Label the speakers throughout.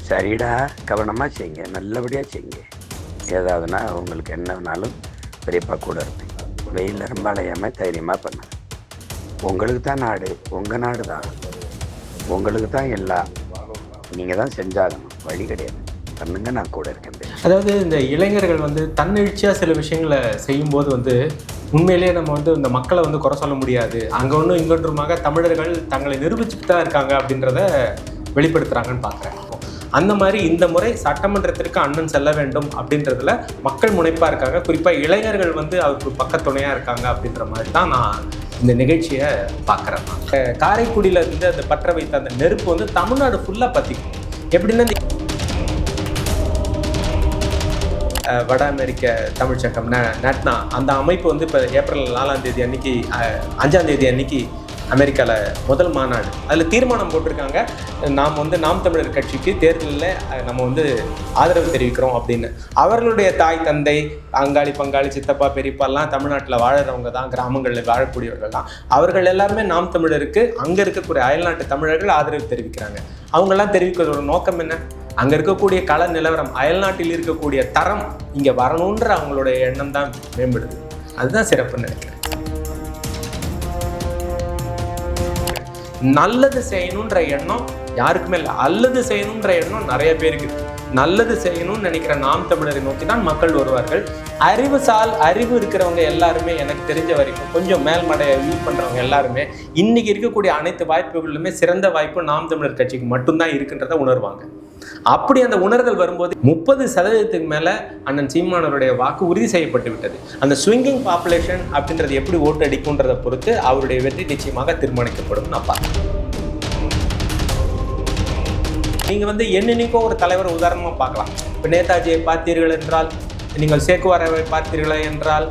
Speaker 1: சரிடா, கவனமாக செய்யுங்க, நல்லபடியாக செய்யுங்க. ஏதாவதுனா உங்களுக்கு என்ன வேணாலும் பெரியப்பா கூட இருப்பேன். வெயிலில் ரொம்ப அலையாமல் தைரியமாக பண்ணுங்க. உங்களுக்கு தான் நாடு, உங்கள் நாடு தான், உங்களுக்கு தான் எல்லாம். நீங்கள் தான் செஞ்சாகணும், வழி கிடையாது. பண்ணுங்க, நான் கூட இருக்கேன்.
Speaker 2: அதாவது இந்த இளைஞர்கள் தன்னெழுச்சியாக சில விஷயங்களை செய்யும்போது உண்மையிலேயே நம்ம இந்த மக்களை குறை சொல்ல முடியாது. அங்கே ஒன்றும் இங்கொன்றுமாக தமிழர்கள் தங்களை நிரூபிச்சுட்டு தான் இருக்காங்க அப்படின்றத வெளிப்படுத்துகிறாங்கன்னு பார்க்குறேன். அந்த மாதிரி இந்த முறை சட்டமன்றத்திற்கு அண்ணன் செல்ல வேண்டும் அப்படின்றதுல மக்கள் முனைப்பாக இருக்காங்க. குறிப்பாக இளைஞர்கள் அவருக்கு பக்கத்துணையாக இருக்காங்க அப்படின்ற மாதிரி தான் நான் இந்த நிகழ்ச்சியை பார்க்குறேன். காரைக்குடியில் இருந்து அந்த பற்ற வைத்த அந்த நெருப்பு தமிழ்நாடு ஃபுல்லாக பற்றிக்கும். எப்படின்னா வட அமெரிக்க தமிழ் சங்கம் நட்னா அந்த அமைப்பு இப்போ ஏப்ரல் 4ஆம் தேதி அன்னைக்கு 5ஆம் தேதி அன்னைக்கு அமெரிக்காவில் முதல் மாநாடு, அதில் தீர்மானம் போட்டிருக்காங்க, நாம் நாம் தமிழர் கட்சிக்கு தேர்தலில் நம்ம ஆதரவு தெரிவிக்கிறோம் அப்படின்னு. அவர்களுடைய தாய் தந்தை அங்காளி பங்காளி சித்தப்பா பெரியப்பாலாம் தமிழ்நாட்டில் வாழறவங்க தான், கிராமங்களில் வாழக்கூடியவர்கள் தான். அவர்கள் எல்லாருமே நாம் தமிழருக்கு அங்கே இருக்கக்கூடிய அயல்நாட்டு தமிழர்கள் ஆதரவு தெரிவிக்கிறாங்க. அவங்கெல்லாம் தெரிவிக்கிறதோட நோக்கம் என்ன? அங்கே இருக்கக்கூடிய கள நிலவரம், அயல்நாட்டில் இருக்கக்கூடிய தரம் இங்கே வரணுன்ற அவங்களுடைய எண்ணம் தான் மேம்படுது. அதுதான் சிறப்புன்னு நினைக்கிறேன். நல்லது செய்யணுன்ற எண்ணம் யாருக்குமே இல்லை, அல்லது செய்யணுன்ற எண்ணம் நிறைய பேருக்கு. நல்லது செய்யணும்னு நினைக்கிற நாம் தமிழரை நோக்கி தான் மக்கள் வருவார்கள். அறிவு இருக்கிறவங்க எல்லாருமே, எனக்கு தெரிஞ்ச வரைக்கும் கொஞ்சம் மேல்மடையை யூஸ் பண்ணுறவங்க எல்லாருமே இன்னைக்கு இருக்கக்கூடிய அனைத்து வாய்ப்புகளிலுமே சிறந்த வாய்ப்பு நாம் தமிழர் கட்சிக்கு மட்டும்தான் இருக்குன்றத உணர்வாங்க. அப்படி அந்த உணர்தல் வரும்போது 30% மேலே அண்ணன் சீமானவருடைய வாக்கு உறுதி செய்யப்பட்டு விட்டது. அந்த ஸ்விங்கிங் பாப்புலேஷன் அப்படின்றது எப்படி ஓட்டு அடிக்கும்ன்றதை பொறுத்து அவருடைய வெற்றி நிச்சயமாக தீர்மானிக்கப்படும். நான் பார்க்கிறேன். நீங்கள் என்னென்னைக்கோ ஒரு தலைவர் உதாரணமாக பார்க்கலாம். இப்போ நேதாஜியை பார்த்தீர்கள் என்றால், நீங்கள் சேக்குவாராவை பார்த்தீர்களா என்றால்,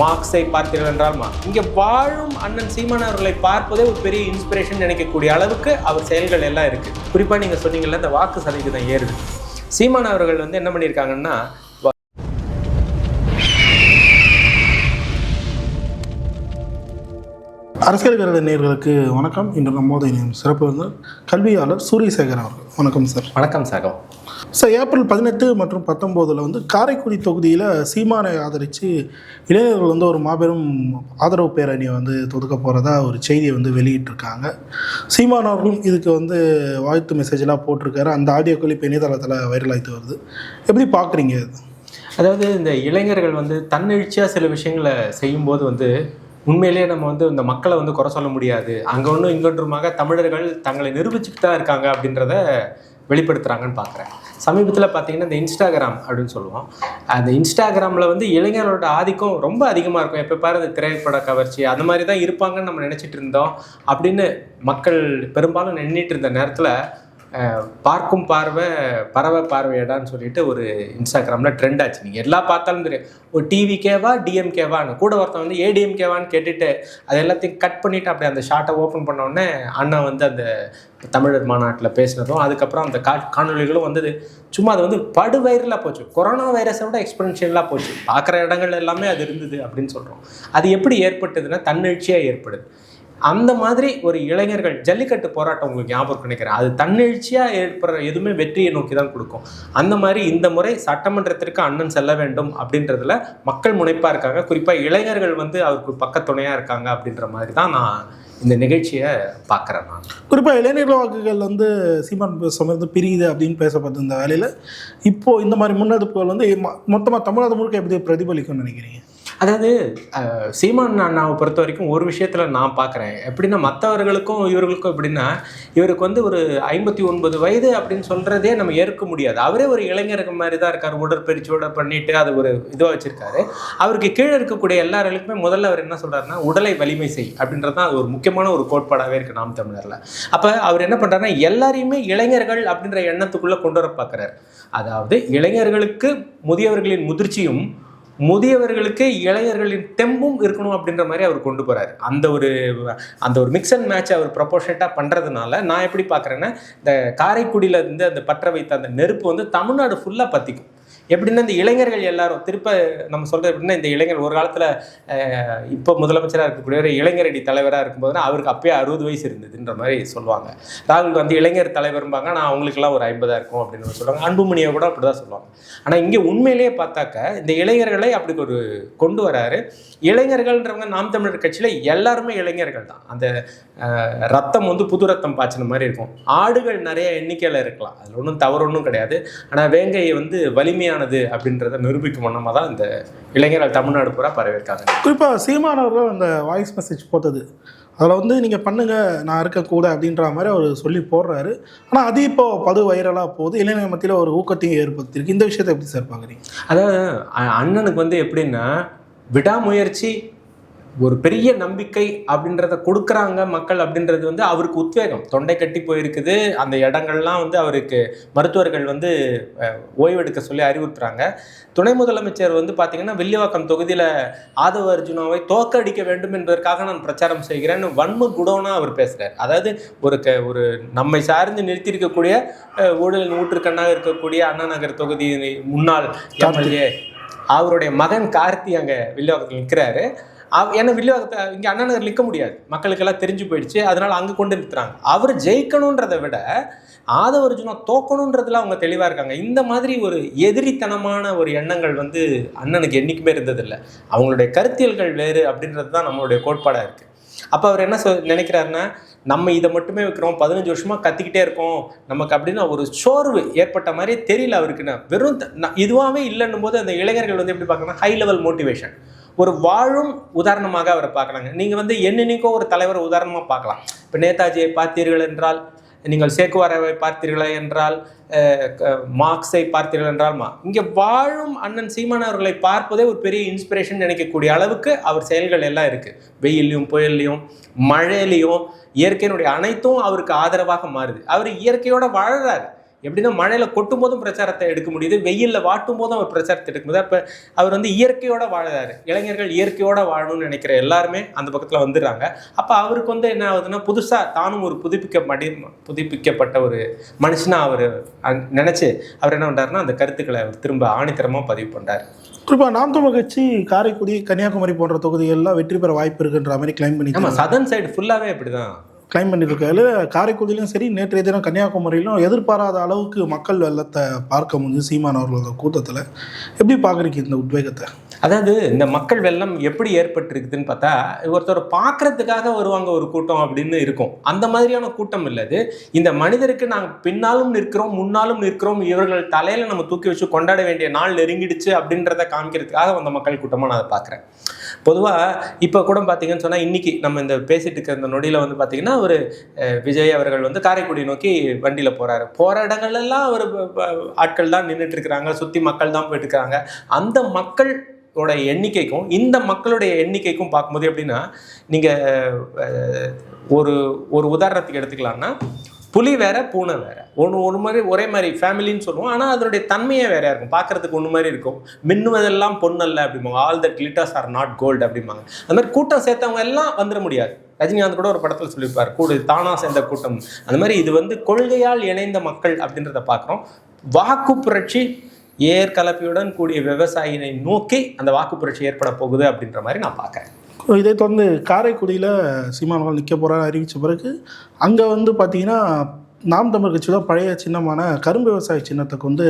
Speaker 2: மார்க்ஸை பார்த்தீர்கள் என்றால், இங்கே வாழும் அண்ணன் சீமான் அவர்களை பார்ப்பதே ஒரு பெரிய இன்ஸ்பிரேஷன் நினைக்கக்கூடிய அளவுக்கு அவர் செயல்கள் எல்லாம் இருக்குது. குறிப்பாக நீங்கள் சொன்னீங்கல்ல, இந்த வாக்கு சதவீதம் ஏறுது. சீமான் அவர்கள் என்ன பண்ணியிருக்காங்கன்னா,
Speaker 3: அரசியல் கருத நேயர்களுக்கு வணக்கம். இன்று நம்மோடு சிறப்பு கல்வியாளர் சூரியசேகர் அவர்கள். வணக்கம் சார்.
Speaker 2: வணக்கம் சார்.
Speaker 3: சார், ஏப்ரல் 18 மற்றும் 19 காரைக்குடி தொகுதியில் சீமானை ஆதரித்து இளைஞர்கள் ஒரு மாபெரும் ஆதரவு பேரணியை தொடுக்க போகிறதா ஒரு செய்தியை வெளியிட்டிருக்காங்க. சீமான் அவர்களும் இதுக்கு வாழ்த்து மெசேஜெலாம் போட்டிருக்காரு. அந்த ஆடியோ கிளிப் இணையதளத்தில் வைரல் ஆகிட்டு வருது. எப்படி பார்க்குறீங்க?
Speaker 2: அதாவது இந்த இளைஞர்கள் தன்னெழுச்சியாக சில விஷயங்களை செய்யும்போது உண்மையிலேயே நம்ம இந்த மக்களை குறை சொல்ல முடியாது. அங்கே ஒன்றும் இங்கொன்றுமாக தமிழர்கள் தங்களை நிரூபிச்சுட்டு தான் இருக்காங்க அப்படின்றத வெளிப்படுத்துகிறாங்கன்னு பார்க்குறேன். சமீபத்தில் பார்த்தீங்கன்னா இந்த இன்ஸ்டாகிராம் அப்படின்னு சொல்லுவோம். அந்த இன்ஸ்டாகிராமில் இளைஞர்களோட ஆதிக்கம் ரொம்ப அதிகமாக இருக்கும். எப்போ பாரு இந்த திரைப்பட கவர்ச்சி அந்த மாதிரி தான் இருப்பாங்கன்னு நம்ம நினச்சிட்டு இருந்தோம் அப்படின்னு மக்கள் பெரும்பாலும் எண்ணிட்டு இருந்த நேரத்தில் பார்க்கும் பார்வை பறவை பார்வையடான்னு சொல்லிட்டு ஒரு இன்ஸ்டாகிராமில் ட்ரெண்ட் ஆச்சு. நீங்கள் எல்லாம் பார்த்தாலும் தெரியும், ஒரு டிவிகேவா டிஎம்கேவான்னு கூட ஒருத்தன் ஏடிஎம்கேவான்னு கேட்டுட்டு அது எல்லாத்தையும் கட் பண்ணிவிட்டு அப்படி அந்த ஷார்ட்டை ஓப்பன் பண்ணோடனே அண்ணா அந்த தமிழர் மாநாட்டில் பேசினதும் அதுக்கப்புறம் அந்த காணொலிகளும் சும்மா அது படு வைரலாக போச்சு. கொரோனா வைரஸை விட எக்ஸ்பென்ஷியலாக போச்சு. பார்க்குற இடங்கள் எல்லாமே அது இருந்தது அப்படின்னு சொல்கிறோம். அது எப்படி ஏற்பட்டதுன்னா தன்னெழுச்சியாக ஏற்படுது. அந்த மாதிரி ஒரு இளைஞர்கள் ஜல்லிக்கட்டு போராட்டம் உங்களுக்கு ஞாபகம் நினைக்கிறேன். அது தன்னெழுச்சியாக ஏற்படுற எதுவுமே வெற்றியை நோக்கி தான் கொடுக்கும். அந்த மாதிரி இந்த முறை சட்டமன்றத்திற்கு அண்ணன் செல்ல வேண்டும் அப்படின்றதுல மக்கள் முனைப்பாக இருக்காங்க. குறிப்பாக இளைஞர்கள் அவருக்கு பக்கத்துணையாக இருக்காங்க அப்படின்ற மாதிரி தான் நான் இந்த நிகழ்ச்சியை பார்க்குறேன். நான்
Speaker 3: குறிப்பாக இளைஞர்கள் வாக்குகள் சீமான் சுமந்து பிரியுது அப்படின்னு பேசப்பட்ட இந்த வேலையில் இப்போது இந்த மாதிரி முன்னெடுப்புகள் மொத்தமாக தமிழ்நாடு முழுக்க எப்படி பிரதிபலிக்கும்னு நினைக்கிறீங்க?
Speaker 2: அதாவது சீமான் அண்ணாவை பொறுத்த வரைக்கும் ஒரு விஷயத்தில் நான் பார்க்குறேன். எப்படின்னா மற்றவர்களுக்கும் இவர்களுக்கும் எப்படின்னா, இவருக்கு ஒரு 59 வயது அப்படின்னு சொல்கிறதே நம்ம ஏற்க முடியாது. அவரே ஒரு இளைஞருக்கு மாதிரி தான் இருக்கார். உடற்பயிற்சியோட பண்ணிட்டு அது ஒரு இதுவாக வச்சுருக்காரு. அவருக்கு கீழே இருக்கக்கூடிய எல்லாருக்குமே முதல்ல அவர் என்ன சொல்கிறாருன்னா, உடலை வலிமை செய் அப்படின்றது தான் அது ஒரு முக்கியமான ஒரு கோட்பாடாகவே இருக்குது நாம் தமிழரில். அப்போ அவர் என்ன பண்ணுறாருன்னா, எல்லாரையுமே இளைஞர்கள் அப்படின்ற எண்ணத்துக்குள்ளே கொண்டு வர பார்க்குறாரு. அதாவது இளைஞர்களுக்கு முதியவர்களின் முதிர்ச்சியும் முதியவர்களுக்கு இளைஞர்களின் தெம்பும் இருக்கணும் அப்படின்ற மாதிரி அவர் கொண்டு போகிறார். அந்த ஒரு மிக்ஸ் அண்ட் மேட்ச் அவர் ப்ரொபோர்ஷனேட்டாக பண்ணுறதுனால நான் எப்படி பார்க்குறேன்னா, இந்த காரைக்குடியில் இருந்து அந்த பற்ற வைத்த அந்த நெருப்பு தமிழ்நாடு ஃபுல்லாக பற்றிக்கும். எப்படின்னா இந்த இளைஞர்கள் எல்லாரும் திருப்ப நம்ம சொல்றது எப்படின்னா, இந்த இளைஞர் ஒரு காலத்துல இப்போ முதலமைச்சராக இருக்கக்கூடிய ஒரு இளைஞரடி தலைவராக இருக்கும்போதுனா அவருக்கு அப்பயே 60 வயசு இருந்ததுன்ற மாதிரி சொல்லுவாங்க. ராகுல் காந்தி இளைஞர் தலைவர்பாங்க, ஆனால் அவங்களுக்குலாம் ஒரு 50 இருக்கும் அப்படின்னு சொல்லுவாங்க. அன்புமணியை கூட அப்படிதான் சொல்லுவாங்க. ஆனால் இங்கே உண்மையிலேயே பார்த்தாக்க இந்த இளைஞர்களை அப்படி ஒரு கொண்டு வராரு. இளைஞர்கள்ன்றவங்க நாம் தமிழர் கட்சியில எல்லாருமே இளைஞர்கள் தான். அந்த ரத்தம் வந்து புது ரத்தம் பாய்ச்சின மாதிரி இருக்கும். ஆடுகள் நிறைய எண்ணிக்கையில் இருக்கலாம், அதில் ஒன்றும் தவறு ஒன்றும் கிடையாது. ஆனால் வேங்கை வந்து வலிமையானது அப்படின்றத நிரூபிக்கும் வண்ணமாக தான் இந்த இளைஞர்கள் தமிழ்நாடு பூரா பரவிருக்காங்க.
Speaker 3: குறிப்பாக சீமானவர்கள் அந்த வாய்ஸ் மெசேஜ் போட்டது, அதில் வந்து நீங்கள் பண்ணுங்கள் நான் இருக்கக்கூட அப்படின்ற மாதிரி அவர் சொல்லி போடுறாரு. ஆனால் அது இப்போ படு வைரலாக போகுது, இளைஞர் மத்தியில் ஒரு ஊக்கத்தையும் ஏற்படுத்தியிருக்கு. இந்த விஷயத்தை எப்படி சார் பார்க்குறீங்க?
Speaker 2: அதாவது அண்ணனுக்கு வந்து எப்படின்னா, விடாமுயற்சி, ஒரு பெரிய நம்பிக்கை அப்படின்றத கொடுக்குறாங்க மக்கள் அப்படின்றது வந்து அவருக்கு உத்வேகம். தொண்டை கட்டி போயிருக்குது, அந்த இடங்கள்லாம் வந்து அவருக்கு மருத்துவர்கள் வந்து ஓய்வெடுக்க சொல்லி அறிவுறுத்துறாங்க. துணை முதலமைச்சர் வந்து பார்த்தீங்கன்னா வில்லிவாக்கம் தொகுதியில் ஆதவ அர்ஜுனாவை தோக்கடிக்க வேண்டும் என்பதற்காக நான் பிரச்சாரம் செய்கிறேன்னு வன்ம குடோனாக அவர் பேசுகிறார். அதாவது ஒரு நம்மை சார்ந்து நிறுத்தியிருக்கக்கூடிய ஊழல் ஊற்றுக்கண்ணாக இருக்கக்கூடிய அண்ணா நகர் தொகுதி முன்னாள் எம்எல்ஏ அவருடைய மகன் கார்த்தி அங்கே வில்லிவாக்கத்தில் நிற்கிறாரு. ஏன்னா வில்லிவாக்கத்தை இங்கே அண்ணா நகர் நிற்க முடியாது, மக்களுக்கெல்லாம் தெரிஞ்சு போயிடுச்சு, அதனால அங்கே கொண்டு நிறுத்துறாங்க. அவர் ஜெயிக்கணுன்றதை விட ஆதவ அர்ஜுனா தோக்கணுன்றதுல அவங்க தெளிவாக இருக்காங்க. இந்த மாதிரி ஒரு எதிரித்தனமான ஒரு எண்ணங்கள் வந்து அண்ணனுக்கு என்றைக்குமே இருந்ததில்லை. அவங்களுடைய கருத்தியல்கள் வேறு அப்படின்றது தான் நம்மளுடைய கோட்பாடாக இருக்குது. அப்போ அவர் என்ன நினைக்கிறாருன்னா, நம்ம இதை மட்டுமே வைக்கிறோம், 15 வருஷமாக கத்திக்கிட்டே இருக்கோம் நமக்கு அப்படின்னு ஒரு சோர்வு ஏற்பட்ட மாதிரியே தெரியல அவருக்குன்னா. வெறும் இதுவாகவே இல்லைன்னும் போது அந்த இளைஞர்கள் வந்து எப்படி பார்க்கணும்னா ஹை லெவல் மோட்டிவேஷன், ஒரு வாழும் உதாரணமாக அவரை பார்க்குறாங்க. நீங்கள் வந்து என்னென்னைக்கோ ஒரு தலைவரை உதாரணமாக பார்க்கலாம். இப்போ நேதாஜியை பார்த்தீர்கள் என்றால், நீங்கள் சேக்குவாராவை பார்த்தீர்களா என்றால், மார்க்ஸை பார்த்தீர்கள் என்றால், இங்கே வாழும் அண்ணன் சீமான் அவர்களை பார்ப்பதே ஒரு பெரிய இன்ஸ்பிரேஷன் நினைக்கக்கூடிய அளவுக்கு அவர் செயல்கள் எல்லாம் இருக்குது. வெயிலையும் புயல்லையும் மழையிலையும் இயற்கையினுடைய அனைத்தும் அவருக்கு ஆதரவாக மாறுது. அவர் இயற்கையோட வாழறாரு. எப்படின்னா மழையில் கொட்டும் போதும் பிரச்சாரத்தை எடுக்க முடியுது, வெயிலில் வாட்டும் போதும் அவர் பிரச்சாரத்தை எடுக்க முடியுது. அப்போ அவர் வந்து இயற்கையோட வாழறாரு. இளைஞர்கள் இயற்கையோட வாழணும்னு நினைக்கிற எல்லாருமே அந்த பக்கத்தில் வந்துடுறாங்க. அப்போ அவருக்கு வந்து என்ன ஆகுதுன்னா, புதுசாக தானும் ஒரு புதுப்பிக்கப்பட்ட ஒரு மனுஷனாக அவர் நினச்சி அவர் என்ன பண்ணுறாருன்னா, அந்த கருத்துக்களை அவர் திரும்ப ஆணித்தரமாக பதிவு பண்ணுறாரு.
Speaker 3: குறிப்பாக நாம் தமிழர் கட்சி காரைக்குடி, கன்னியாகுமரி போன்ற தொகுதிகள்லாம் வெற்றி பெற வாய்ப்பு இருக்குன்ற மாதிரி கிளைம் பண்ணி,
Speaker 2: ஆமாம், சதர்ன் சைடு ஃபுல்லாகவே இப்படி தான்
Speaker 3: கிளைம் பண்ணியிருக்காரு. காரைக்குடியிலும் சரி, நேற்றைய தினம் கன்னியாகுமரியிலும் எதிர்பாராத அளவுக்கு மக்கள் வெள்ளத்தை பார்க்க முடிஞ்சு சீமான் அவர்களோட கூட்டத்தில். எப்படி பார்க்குறீங்க இந்த உத்வேகத்தை?
Speaker 2: அதாவது இந்த மக்கள் வெள்ளம் எப்படி ஏற்பட்டிருக்குதுன்னு பார்த்தா, ஒருத்தர் பார்க்கறதுக்காக வருவாங்க ஒரு கூட்டம் அப்படின்னு இருக்கும். அந்த மாதிரியான கூட்டம் இல்லது. இந்த மனிதருக்கு நாங்கள் பின்னாலும் நிற்கிறோம், முன்னாலும் நிற்கிறோம், இவர்கள் தலையில் நம்ம தூக்கி வச்சு கொண்டாட வேண்டிய நாள் நெருங்கிடுச்சு அப்படின்றத காமிக்கிறதுக்காக வந்த மக்கள் கூட்டமாக நான் அதை பார்க்குறேன். பொதுவாக இப்போ கூட பார்த்தீங்கன்னு சொன்னால், இன்றைக்கி நம்ம இந்த பேசிகிட்டு இருக்கிற இந்த நொடியில் வந்து பார்த்திங்கன்னா, ஒரு விஜய் அவர்கள் வந்து காரைக்குடி நோக்கி வண்டியில் போகிற இடங்கள்லாம் ஒரு ஆட்கள் தான் நின்றுட்டுருக்குறாங்க, சுற்றி மக்கள் தான் போயிட்டுருக்காங்க. அந்த மக்களோட எண்ணிக்கைக்கும் இந்த மக்களுடைய எண்ணிக்கைக்கும் பார்க்கும்போது எப்படின்னா, நீங்கள் ஒரு உதாரணத்துக்கு எடுத்துக்கலாம்னா, புலி வேற பூனை வேற, ஒரு மாதிரி ஒரே மாதிரி ஃபேமிலின்னு சொல்லுவோம், ஆனால் அதனுடைய தன்மையே வேறையா இருக்கும். பார்க்கறதுக்கு ஒன்று மாதிரி இருக்கும். மின்னுவதெல்லாம் பொண்ணல்ல அப்படிம்பாங்க, all that glitters are not gold அப்படிம்பாங்க. அந்த மாதிரி கூட்டம் சேர்த்தவங்க எல்லாம் வந்துட முடியாது. ரஜினிகாந்த் கூட ஒரு படத்தில் சொல்லியிருப்பார், தானா சேர்ந்த கூட்டம். அந்த மாதிரி இது வந்து கொள்கையால் இணைந்த மக்கள் அப்படின்றத பார்க்குறோம். வாக்கு புரட்சி ஏற்கலப்பையுடன் கூடிய விவசாயினை நோக்கி அந்த வாக்கு புரட்சி ஏற்பட போகுது அப்படின்ற மாதிரி நான் பார்க்குறேன்.
Speaker 3: இதை தொடர்ந்து காரைக்குடியில் சீமானவர்கள் நிற்க போகிறாரு அறிவித்த பிறகு அங்கே வந்து பார்த்திங்கன்னா, நாம் தமிழர் கட்சியோட பழைய சின்னமான கரும்பு விவசாய சின்னத்துக்கு வந்து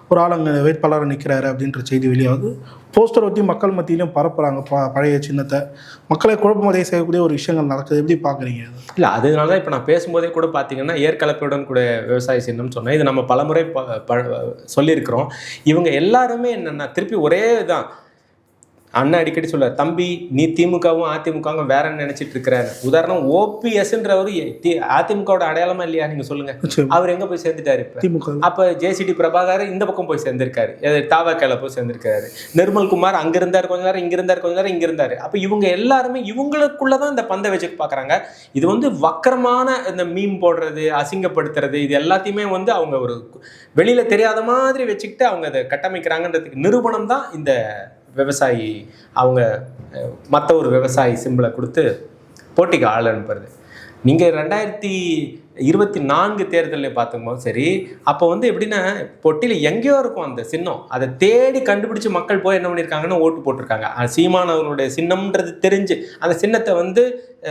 Speaker 3: ஒரு ஆள் அங்கே வேட்பாளராக நிற்கிறாரு அப்படின்ற செய்தி வெளியாகுது. போஸ்டர் ஒட்டி மக்கள் மத்தியிலையும் பரப்புகிறாங்க பழைய சின்னத்தை. மக்களை குழப்பமடைய செய்யக்கூடிய ஒரு விஷயங்கள் நடக்குது. எப்படி பார்க்குறீங்க? இல்லை,
Speaker 2: அதனால தான் இப்போ நான் பேசும்போதே கூட பார்த்தீங்கன்னா, ஏற்கலப்பையுடன் கூட விவசாய சின்னம்னு சொன்னேன். இது நம்ம பலமுறை சொல்லியிருக்கிறோம். இவங்க எல்லாருமே என்னென்னா திருப்பி ஒரே தான். அண்ணன் அடிக்கடி சொல்லுவார், தம்பி நீ திமுகவும் அதிமுகவும் வேறன்னு நினைச்சிட்டு இருக்கிறாரு. உதாரணம் ஓபிஎஸ்ன்றவர் அதிமுகவோட அடையாளமா இல்லையா நீங்க சொல்லுங்க. அவர் எங்க போய் சேர்ந்துட்டாரு இப்ப? அப்ப ஜேசிடி பிரபாகர் இந்த பக்கம் போய் சேர்ந்திருக்காரு, தாவக்கால போய் சேர்ந்திருக்காரு. நிர்மல்குமார் அங்க இருந்தார் கொஞ்ச நேரம், இங்க இருந்தார் கொஞ்ச நேரம், இங்க இருந்தாரு. அப்ப இவங்க எல்லாருமே இவங்களுக்குள்ளதான் இந்த பந்தை வச்சு பாக்குறாங்க. இது வந்து வக்கரமான இந்த மீம் போடுறது, அசிங்கப்படுத்துறது, இது எல்லாத்தையுமே வந்து அவங்க ஒரு வெளியில தெரியாத மாதிரி வச்சுக்கிட்டு அவங்க அதை கட்டமைக்கிறாங்கன்றதுக்கு நிரூபணம் தான் இந்த விவசாயி. அவங்க மற்ற ஒரு விவசாயி சிம்பிளை கொடுத்து போட்டிக்கு ஆள் அனுப்புறது. நீங்கள் 2024 தேர்தலில் பார்த்துக்கும்போது சரி, அப்போ வந்து எப்படின்னா பொட்டியில் எங்கேயோ இருக்கும் அந்த சின்னம், அதை தேடி கண்டுபிடிச்சு மக்கள் போய் என்ன பண்ணியிருக்காங்கன்னு ஓட்டு போட்டிருக்காங்க. சீமான் அவர்களுடைய சின்னம்ன்றது தெரிஞ்சு அந்த சின்னத்தை வந்து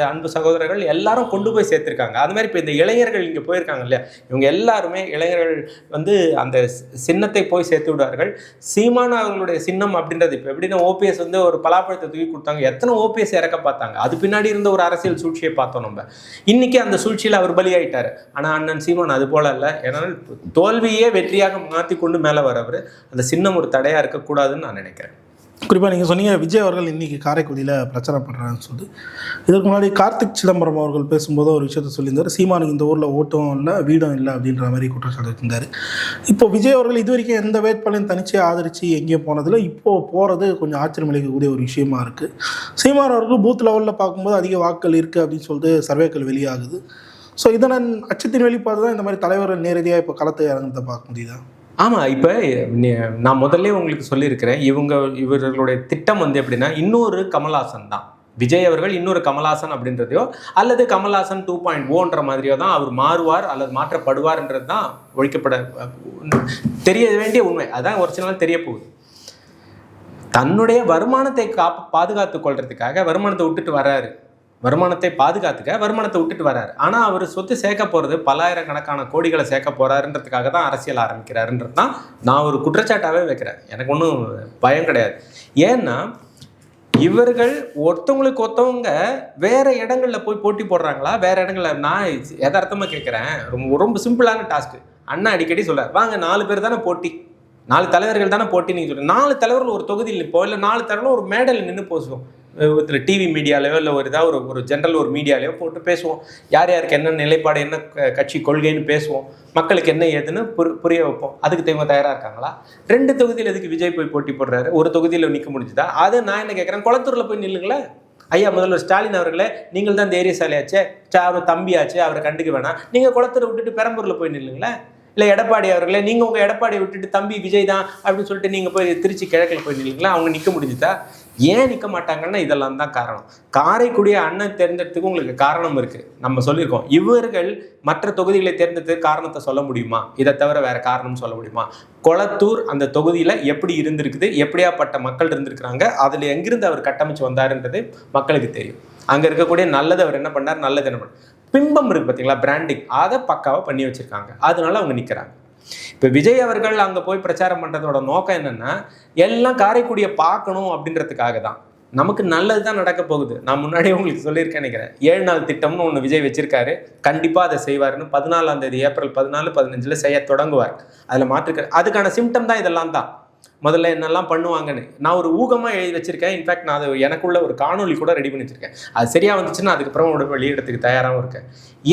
Speaker 2: அன்பு சகோதரர்கள் எல்லாரும் கொண்டு போய் சேர்த்துருக்காங்க. அது மாதிரி இப்போ இந்த இளைஞர்கள் இங்கே போயிருக்காங்க இல்லையா, இவங்க எல்லாருமே இளைஞர்கள் வந்து அந்த சின்னத்தை போய் சேர்த்து விடுவார்கள். சீமான் அவர்களுடைய சின்னம் அப்படின்றது இப்போ எப்படின்னா ஓபிஎஸ் வந்து ஒரு பலாப்பழத்தை தூக்கி கொடுத்தாங்க, எத்தனை ஓபிஎஸ் இறக்க பார்த்தாங்க, அது பின்னாடி இருந்த ஒரு அரசியல் சூழ்ச்சியை பார்த்தோம் நம்ம. இன்னைக்கு அந்த சூழ்ச்சியில் அவர் பலியாயிட்டார். ஆனால் அண்ணன் சீமான் அது போல இல்லை. ஏன்னால் தோல்வியே வெற்றியாக மாற்றி கொண்டு மேலே வரவர். அந்த சின்னம் ஒரு தடையாக இருக்கக்கூடாதுன்னு நான் நினைக்கிறேன்.
Speaker 3: குறிப்பாக நீங்கள் சொன்னீங்க விஜய் அவர்கள் இன்றைக்கி காரைக்குடியில் பிரச்சாரம் பண்ணுறாங்கன்னு சொல்லிட்டு. இதற்கு முன்னாடி கார்த்திக் சிதம்பரம் அவர்கள் பேசும்போது ஒரு விஷயத்த சொல்லியிருந்தார், சீமானுக்கு இந்த ஊரில் ஓட்டும் இல்லை வீடும் இல்லை அப்படின்ற மாதிரி குற்றச்சாட்டு வச்சிருந்தார். இப்போ விஜய் அவர்கள் இது வரைக்கும் எந்த வேட்பாளையும் தனிச்சே ஆதரித்து எங்கேயும் போனதில்லை. இப்போது போகிறது கொஞ்சம் ஆச்சரியம் அளிக்கக்கூடிய ஒரு விஷயமா இருக்குது. சீமான் அவர்கள் பூத் லெவலில் பார்க்கும்போது அதிக வாக்குகள் இருக்குது அப்படின்னு சொல்லிட்டு சர்வேக்கள் வெளியாகுது. ஸோ இதன் அச்சத்தின் வெளிப்பாடு தான் இந்த மாதிரி தலைவர்கள் நேரடியாக இப்போ களத்தை இறங்குறதை பார்க்க முடியுதா?
Speaker 2: ஆமாம், இப்போ நான் முதல்ல உங்களுக்கு சொல்லியிருக்கிறேன், இவர்களுடைய திட்டம் வந்து எப்படின்னா இன்னொரு கமல்ஹாசன் தான். விஜய் அவர்கள் இன்னொரு கமல்ஹாசன் அப்படின்றதையோ அல்லது கமல்ஹாசன் 2.0ன்ற மாதிரியோ தான் அவர் மாறுவார் அல்லது மாற்றப்படுவார்ன்றது தான் ஒழிக்கப்பட தெரிய வேண்டிய உண்மை. அதான் ஒரிஜினலாக தெரிய போகுது. தன்னுடைய வருமானத்தை பாதுகாத்து கொள்றதுக்காக வருமானத்தை விட்டுட்டு வர்றாரு, வருமானத்தை பாதுகாத்துக்க வருமானத்தை விட்டுட்டு வர்றாரு. ஆனால் அவர் சொத்து சேர்க்க போகிறது பல்லாயிரக்கணக்கான கோடிகளை சேர்க்க போகிறாருன்றதுக்காக தான் அரசியல் ஆரம்பிக்கிறாருன்றது தான் நான் ஒரு குற்றச்சாட்டாகவே வைக்கிறேன். எனக்கு ஒன்றும் பயம் கிடையாது. ஏன்னா இவர்கள் ஒருத்தவங்களுக்கு ஒருத்தவங்க வேறு இடங்களில் போய் போட்டி போடுறாங்களா, வேறு இடங்களில் நான் யதார்த்தமாக கேட்குறேன். ரொம்ப சிம்பிளான டாஸ்க்கு. அண்ணா அடிக்கடி சொல்கிறார், வாங்க 4 பேர் தானே போட்டி, 4 தலைவர்கள் தானே போட்டி. நீங்கள் சொல்லுங்கள் 4 தலைவர்கள் ஒரு தொகுதியில் நிற்போம், இல்லை 4 தலைவர்கள் ஒரு மேடையில் நின்று பேசுவோம். இதில் டிவி மீடியாலையோ இல்லை ஒரு ஏதாவது ஒரு ஜென்ரல் ஒரு மீடியாலையோ போட்டு பேசுவோம். யார் யாருக்கு என்ன நிலைப்பாடு, என்ன கட்சி கொள்கைன்னு பேசுவோம். மக்களுக்கு என்ன ஏதுன்னு புரிய வைப்போம். அதுக்கு இவங்க தயாராக இருக்காங்களா? 2 தொகுதியில் எதுக்கு விஜய் போய் போட்டி போடுறாரு? ஒரு தொகுதியில் நிற்க முடிஞ்சுதா? அது நான் என்ன கேட்குறேன், குளத்தூரில் போய் நில்லுங்களேன். ஐயா முதல்வர் ஸ்டாலின் அவர்களே, நீங்கள் தான் தைரியசாலியாச்சே, அவர் தம்பியாச்சு, அவரை கண்டுக்க வேணாம். நீங்கள் குளத்தூரை விட்டுட்டு பெரம்பூரில் போய் நில்லுங்களேன். இல்லை எடப்பாடி அவர்களே, நீங்கள் உங்கள் எடப்பாடியை விட்டுட்டு தம்பி விஜய் தான் அப்படின்னு சொல்லிட்டு நீங்கள் போய் திருச்சி கிழக்கில் போய் நில்லுங்களா. அவங்க நிற்க முடிஞ்சுதா? ஏன் நிற்க மாட்டாங்கன்னா இதெல்லாம் தான் காரணம். காரைக்குடிய அண்ணன் தேர்ந்தெடுத்துக்கு உங்களுக்கு காரணம் இருக்குது. நம்ம சொல்லியிருக்கோம், இவர்கள் மற்ற தொகுதிகளை தேர்ந்தெடுத்ததுக்கு காரணத்தை சொல்ல முடியுமா? இதை தவிர வேறு காரணம் சொல்ல முடியுமா? கொளத்தூர் அந்த தொகுதியில் எப்படி இருந்திருக்குது, எப்படியாப்பட்ட மக்கள் இருந்திருக்கிறாங்க, அதில் எங்கிருந்து அவர் கட்டமைச்சு வந்தாருன்றது மக்களுக்கு தெரியும். அங்கே இருக்கக்கூடிய நல்லது அவர் என்ன பண்ணார், நல்லது என்ன பண்ணார், பிம்பம் இருக்குது பார்த்தீங்களா, பிராண்டிங், அதை பக்காவாக பண்ணி வச்சுருக்காங்க. அதனால அவங்க நிற்கிறாங்க. இப்போ விஜய் அவர்கள் அங்கே போய் பிரச்சாரம் பண்ணுறதோட நோக்கம் என்னென்னா எல்லாம் காரைக்குடியை பார்க்கணும் அப்படின்றதுக்காக தான். நமக்கு நல்லது தான் நடக்க போகுது. நான் முன்னாடியே உங்களுக்கு சொல்லியிருக்கேன் நினைக்கிறேன், 7 நாள் திட்டம்னு ஒன்று விஜய் வச்சிருக்காரு. கண்டிப்பாக அதை செய்வாருன்னு 14ஆம் தேதி ஏப்ரல் 14, 15 செய்ய தொடங்குவார். அதில் மாற்றிருக்காரு. அதுக்கான சிம்டம் தான் இதெல்லாம் தான். முதல்ல என்னெல்லாம் பண்ணுவாங்கன்னு நான் ஒரு ஊகமாக எழுதி வச்சிருக்கேன். இன்ஃபேக்ட் நான் அது எனக்குள்ள ஒரு காணொலி கூட ரெடி பண்ணி வச்சிருக்கேன். அது சரியாக வந்துச்சுன்னா அதுக்கப்புறம் வெளியிடத்துக்கு தயாராகவும் இருக்கேன்.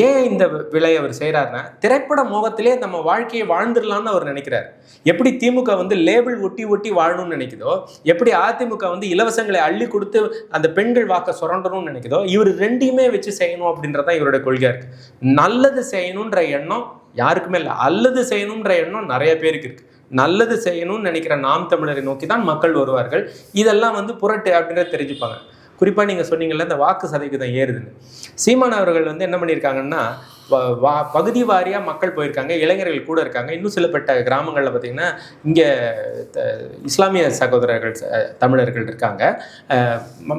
Speaker 2: ஏன் இந்த விலையை அவர் செய்கிறாருன்னா, திரைப்பட மோகத்திலே நம்ம வாழ்க்கையை வாழ்ந்துடலான்னு அவர் நினைக்கிறார். எப்படி திமுக வந்து லேபிள் ஒட்டி ஒட்டி வாழணும்னு நினைக்குதோ, எப்படி அதிமுக வந்து இலவசங்களை அள்ளி கொடுத்து அந்த பெண்கள் வாக்க சுரண்டணும்னு நினைக்குதோ, இவர் 2யுமே வச்சு செய்யணும் அப்படின்றதான் இவருடைய கொள்கையாக இருக்குது. நல்லது செய்யணுன்ற எண்ணம் யாருக்குமே இல்லை, அல்லது செய்யணுன்ற எண்ணம் நிறைய பேருக்கு இருக்குது. நல்லது செய்யணும்னு நினைக்கிற நாம் தமிழரை நோக்கி தான் மக்கள் வருவார்கள். இதெல்லாம் வந்து புரட்டு அப்படின்றத தெரிஞ்சுப்பாங்க. குறிப்பாக நீங்கள் சொன்னீங்கல்ல இந்த வாக்கு சதவீதம் ஏறுதுன்னு, சீமான் அவர்கள் வந்து என்ன பண்ணியிருக்காங்கன்னா, பகுதி வாரியாக மக்கள் போயிருக்காங்க, இளைஞர்கள் கூட இருக்காங்க. இன்னும் சிலப்பட்ட கிராமங்களில் பார்த்திங்கன்னா இங்கே இஸ்லாமிய சகோதரர்கள் தமிழர்கள் இருக்காங்க,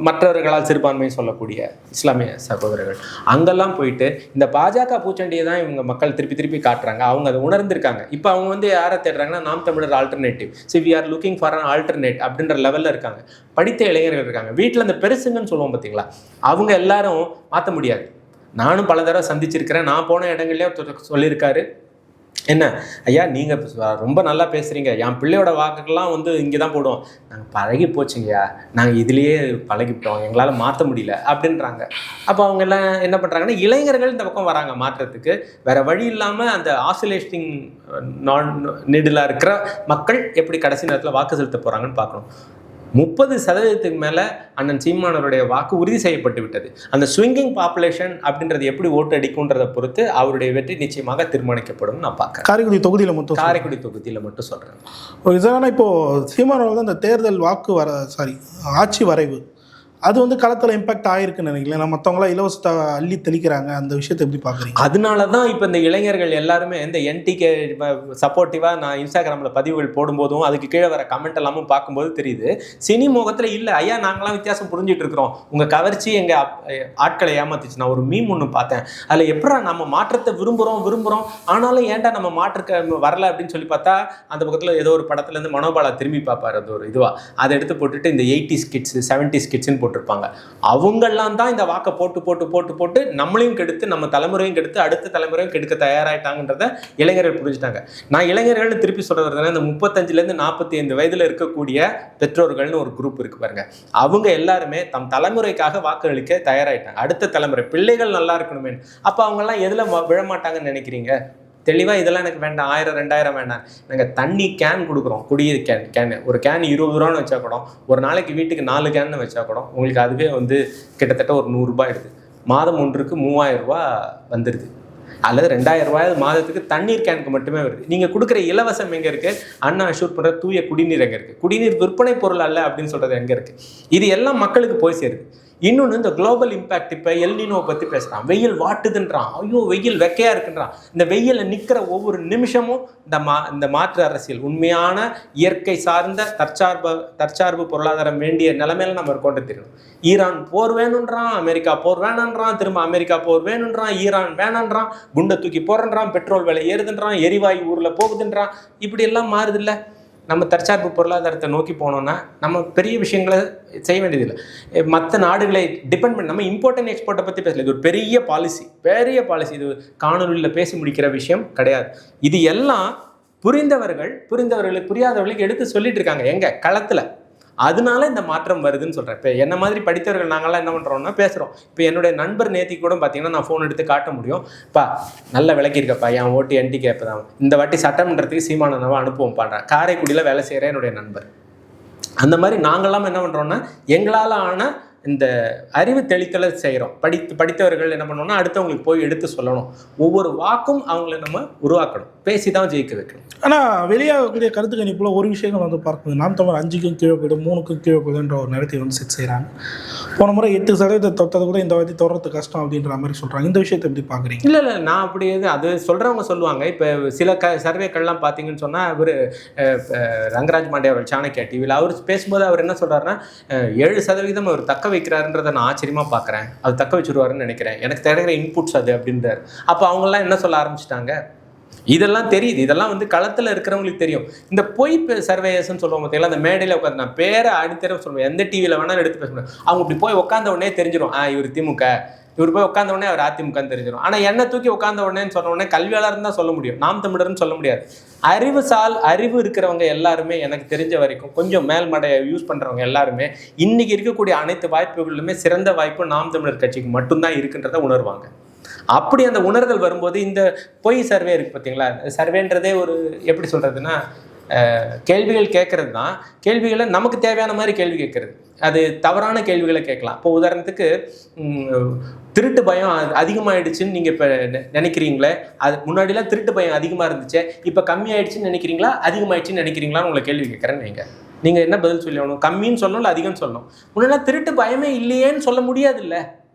Speaker 2: மற்றவர்களால் சிறுபான்மை சொல்லக்கூடிய இஸ்லாமிய சகோதரர்கள். அங்கெல்லாம் போயிட்டு இந்த பாஜக பூச்சண்டியை தான் இவங்க மக்கள் திருப்பி திருப்பி காட்டுறாங்க. அவங்க அதை உணர்ந்திருக்காங்க. இப்போ அவங்க வந்து யாரை தேடுறாங்கன்னா, Naam Tamilar alternative, see we are looking for an alternate அப்படின்ற லெவலில் இருக்காங்க. படித்த இளைஞர்கள் இருக்காங்க. வீட்டில் அந்த பெருசுங்கன்னு சொல்லுவோம் பார்த்தீங்களா, அவங்க எல்லாரும் மாற்ற முடியாது. நானும் பல தடவை சந்திச்சிருக்கிறேன். நான் போன இடங்கள்லேயே சொல்லியிருக்காரு, என்ன ஐயா நீங்கள் ரொம்ப நல்லா பேசுகிறீங்க, என் பிள்ளையோட வாக்குகள்லாம் வந்து இங்கே தான் போடுவோம், நாங்கள் பழகி போச்சுங்கய்யா, நாங்கள் இதுலேயே பழகிவிட்டோம், எங்களால் மாற்ற முடியல அப்படின்றாங்க. அப்போ அவங்க எல்லாம் என்ன பண்ணுறாங்கன்னா, இளைஞர்கள் இந்த பக்கம் வராங்க மாற்றத்துக்கு. வேறு வழி இல்லாமல் அந்த ஆசிலேஷனிங் நீடில் இருக்கிற மக்கள் எப்படி கடைசி நேரத்தில் வாக்கு செலுத்த போகிறாங்கன்னு பார்க்கணும். 30% மேலே அண்ணன் சீமானவருடைய வாக்கு உறுதி செய்யப்பட்டு விட்டது. அந்த ஸ்விங்கிங் பாப்புலேஷன் அப்படின்றது எப்படி ஓட்டு அடிக்கும்ன்றதை பொறுத்து அவருடைய வெற்றி நிச்சயமாக தீர்மானிக்கப்படும் நான் பார்க்குறேன்.
Speaker 3: காரைக்குடி தொகுதியில் மட்டும்
Speaker 2: சொல்கிறேன்.
Speaker 3: இதனால் இப்போது சீமானவர்கள் தான் இந்த தேர்தல் ஆட்சி வரைவு அது வந்து களத்தில் இம்பாக்ட் ஆகிருக்குன்னு நினைக்கிறேன். மற்றவங்களாம் இலவசத்தை அள்ளி தெளிக்கிறாங்க. அந்த விஷயத்தை எப்படி பார்க்குறீங்க?
Speaker 2: அதனால தான் இப்போ இந்த இளைஞர்கள் எல்லாருமே இந்த என்டிகே சப்போர்ட்டிவாக நான் இன்ஸ்டாகிராமில் பதிவுகள் போடும்போதும் அதுக்கு கீழே வர கமெண்ட் எல்லாமும் பார்க்கும்போது தெரியுது, சினி முகத்தில் இல்லை ஐயா நாங்களாம் வித்தியாசம் புரிஞ்சிட்டு இருக்கிறோம், உங்கள் கவர்ச்சி எங்கள் ஆட்களை ஏமாத்துச்சு. நான் ஒரு மீம் ஒன்று பார்த்தேன், அதில் எப்படா நம்ம மாற்றத்தை விரும்புகிறோம் ஆனாலும் ஏன்டா நம்ம மாற்றுக்க வரல அப்படின்னு சொல்லி பார்த்தா அந்த பக்கத்தில் ஏதோ ஒரு படத்துலேருந்து மனோபாலா திரும்பி பார்ப்பார், அது ஒரு இதுவாக அதை எடுத்து போட்டுட்டு இந்த 80s கிட்ஸ் 70s கிட்ஸ்ன்னு போட்டிருப்பாங்க. அவங்கெல்லாம் தான் இந்த வாக்கை போட்டு நம்மளையும் கெடுத்து நம்ம தலைமுறையும் கெடுத்து அடுத்த தலைமுறையும் கெடுக்க தயாராயிட்டாங்கன்றத இளைஞர்கள் புரிஞ்சுட்டாங்க. நான் இளைஞர்கள்னு திருப்பி சொல்றது இந்த 35லேருந்து 45 வயதுல இருக்கக்கூடிய பெற்றோர்கள்னு ஒரு குரூப் இருக்கு பாருங்க, அவங்க எல்லாருமே தம் தலைமுறைக்காக வாக்களிக்க தயாராயிட்டாங்க. அடுத்த தலைமுறை பிள்ளைகள் நல்லா இருக்கணுமே. அப்ப அவங்க எல்லாம் எதுல விழமாட்டாங்கன்னு நினைக்கிறீங்க? தெளிவாக இதெல்லாம் எனக்கு வேண்டாம், 1000 2000 வேண்டாம், நாங்கள் தண்ணி கேன் கொடுக்குறோம், குடிநீர் கேன் ஒரு கேன் 20 ரூபான்னு வச்சா கூட, ஒரு நாளைக்கு வீட்டுக்கு 4 கேன்னு வச்சா கூட உங்களுக்கு அதுவே வந்து கிட்டத்தட்ட ஒரு 100 ரூபாய் எடுது. மாதம் ஒன்றுக்கு 3000 ரூபா வந்துடுது. அல்லது 2000 ரூபாய் மாதத்துக்கு தண்ணீர் கேனுக்கு மட்டுமே வருது. நீங்கள் கொடுக்குற இலவசம் எங்கே இருக்குது? அண்ணா அஷூர் பண்ணுற தூய குடிநீர் எங்கே இருக்குது? குடிநீர் விற்பனை பொருள் அல்ல அப்படின்னு சொல்கிறது எங்கே இருக்குது? இது எல்லாம் மக்களுக்கு போய் சேருது. இன்னொன்று இந்த குளோபல் இம்பேக்ட், இப்போ எல்னினோ பற்றி பேசுகிறான், வெயில் வாட்டுதுன்றான், ஐயோ வெயில் வெக்கையாக இருக்குன்றான். இந்த வெயிலில் நிற்கிற ஒவ்வொரு நிமிஷமும் இந்த மாற்று அரசியல் உண்மையான இயற்கை சார்ந்த தற்சார்பு பொருளாதாரம் வேண்டிய நிலைமையில நம்ம கொண்டு தெரியணும். ஈரான் போர் வேணுன்றான், அமெரிக்கா போர் வேணான்றான், திரும்ப அமெரிக்கா போர் வேணுன்றான், ஈரான் வேணான்றான், குண்டை தூக்கி போடுறான், பெட்ரோல் விலை ஏறுதுன்றான், எரிவாயு ஊரில் போகுதுன்றான். இப்படி எல்லாம் மாறுதில்லை. நம்ம தற்சார்பு பொருளாதாரத்தை நோக்கி போனோம்னா நம்ம பெரிய விஷயங்களை செய்ய வேண்டியதில்லை. மற்ற நாடுகளை டிபெண்ட் பண்ணி நம்ம இம்போர்ட் அண்ட் எக்ஸ்போர்ட்டை பற்றி பேசல. இது ஒரு பெரிய பாலிசி. இது காணொலியில் பேசி முடிக்கிற விஷயம் கிடையாது. இது எல்லாம் புரிந்தவர்களுக்கு புரியாதவர்களுக்கு எடுத்து சொல்லிட்டு இருக்காங்க எங்க களத்தில். அதனால இந்த மாற்றம் வருதுன்னு சொல்கிறேன். இப்போ என்ன மாதிரி படித்தவர்கள் நாங்கள்லாம் என்ன பண்ணுறோம்னா பேசுகிறோம். இப்போ என்னுடைய நண்பர் நேத்திக்கு கூட பார்த்தீங்கன்னா நான் ஃபோன் எடுத்து காட்ட முடியும், பா நல்ல விலைக்கு இருக்கப்பா, என் ஓட்டு என்டிகே இப்போ தான் இந்த வாட்டி சட்டமன்றத்துக்கு சீமானவை அனுப்புவோம் பண்ணுறேன், காரைக்குடியில் வேலை செய்கிற என்னுடைய நண்பர். அந்த மாதிரி நாங்கள்லாம் என்ன பண்ணுறோன்னா எங்களால் ஆன இந்த அறிவு தெளித்தலை செய்கிறோம். படித்தவர்கள் என்ன பண்ணோம்னா அடுத்தவங்களுக்கு போய் எடுத்து சொல்லணும். ஒவ்வொரு வாக்கும் அவங்கள நம்ம உருவாக்கணும், பேசி தான் ஜெயிக்க வைக்கணும்.
Speaker 3: ஆனால் வெளியாகக்கூடிய கருத்து கணிப்பில் ஒரு விஷயங்கள் வந்து பார்க்கும்போது நாம் தமிழ் 5க்கும் கீழே போய்டும் 3க்கும் கீழே போய்டுன்ற ஒரு நேரத்தை வந்து செட் செய்கிறாங்க. போன முறை 8% தொட்டது கூட இந்த வாட்டி தொடர்றது கஷ்டம் அப்படின்ற மாதிரி சொல்கிறாங்க. இந்த விஷயத்தை எப்படி பார்க்குறீங்க?
Speaker 2: இல்லை நான் அப்படி அது சொல்கிறவங்க சொல்லுவாங்க. இப்போ சில சர்வேக்கள்லாம் பார்த்தீங்கன்னு சொன்னால் இவர் ரங்கராஜ் மாண்டே அவர்கள் சாணக்கியா டிவியில் அவர் பேசும்போது அவர் என்ன சொல்கிறாருன்னா 7% அவர் தக்க வைக்கிறாருன்றதை நான் ஆச்சரியமாக பார்க்குறேன், அது தக்க வச்சுருவாருன்னு நினைக்கிறேன், எனக்கு தேடுகிற இன்புட்ஸ் அது அப்படின்றார். அப்போ அவங்கெல்லாம் என்ன சொல்ல ஆரம்பிச்சிட்டாங்க? இதெல்லாம் தெரியுது, இதெல்லாம் வந்து களத்தில் இருக்கிறவங்களுக்கு தெரியும். இந்த பொய் சர்வேயர்ஸ்ன்னு சொல்லுவாங்க பார்த்தீங்களா, அந்த மேடையில் உட்காந்து நான் பேரை அடித்தர சொல்லுவேன், எந்த டிவியில் வேணாலும் எடுத்து பேச முடியும். அவங்க இப்படி போய் உட்காந்த உடனே தெரிஞ்சிடும், இவர் திமுக, இவர் போய் உட்காந்த உடனே அவர் அதிமுகன்னு தெரிஞ்சிடும். ஆனால் என்ன தூக்கி உட்காந்த உடனேன்னு சொன்ன உடனே கல்வியாளர்னு தான் சொல்ல முடியும், நாம் தமிழர்னு சொல்ல முடியாது. அறிவு இருக்கிறவங்க எல்லாருமே எனக்கு தெரிஞ்ச வரைக்கும் கொஞ்சம் மேல்மடையை யூஸ் பண்ணுறவங்க எல்லாருமே இன்னைக்கு இருக்கக்கூடிய அனைத்து வாய்ப்புகளிலுமே சிறந்த வாய்ப்பு நாம் தமிழர் கட்சிக்கு மட்டும்தான் இருக்குன்றதை உணர்வாங்க. அப்படி அந்த உணர்தல் வரும்போது இந்த பொய் சர்வே இருக்குது பார்த்தீங்களா, சர்வேன்றதே ஒரு எப்படி சொல்கிறதுன்னா கேள்விகள் கேட்கறது தான். கேள்விகளை நமக்கு தேவையான மாதிரி கேள்வி கேட்கறது, அது தவறான கேள்விகளை கேட்கலாம். இப்போ உதாரணத்துக்கு திருட்டு பயம் அதிகமாகிடுச்சுன்னு நீங்கள் இப்போ நினைக்கிறீங்களே, அது முன்னாடிலாம் திருட்டு பயம் அதிகமாக இருந்துச்சு, இப்போ கம்மியாயிடுச்சுன்னு நினைக்கிறீங்களா அதிகமாகிடுச்சுன்னு நினைக்கிறீங்களான்னு உங்களை கேள்வி கேட்குறேன். நீங்கள் என்ன பதில் சொல்லணும்? கம்மின்னு சொல்லணும் இல்லை அதிகம்னு சொல்லணும். முன்னாடி திருட்டு பயமே இல்லையேன்னு சொல்ல முடியாது. இல்லை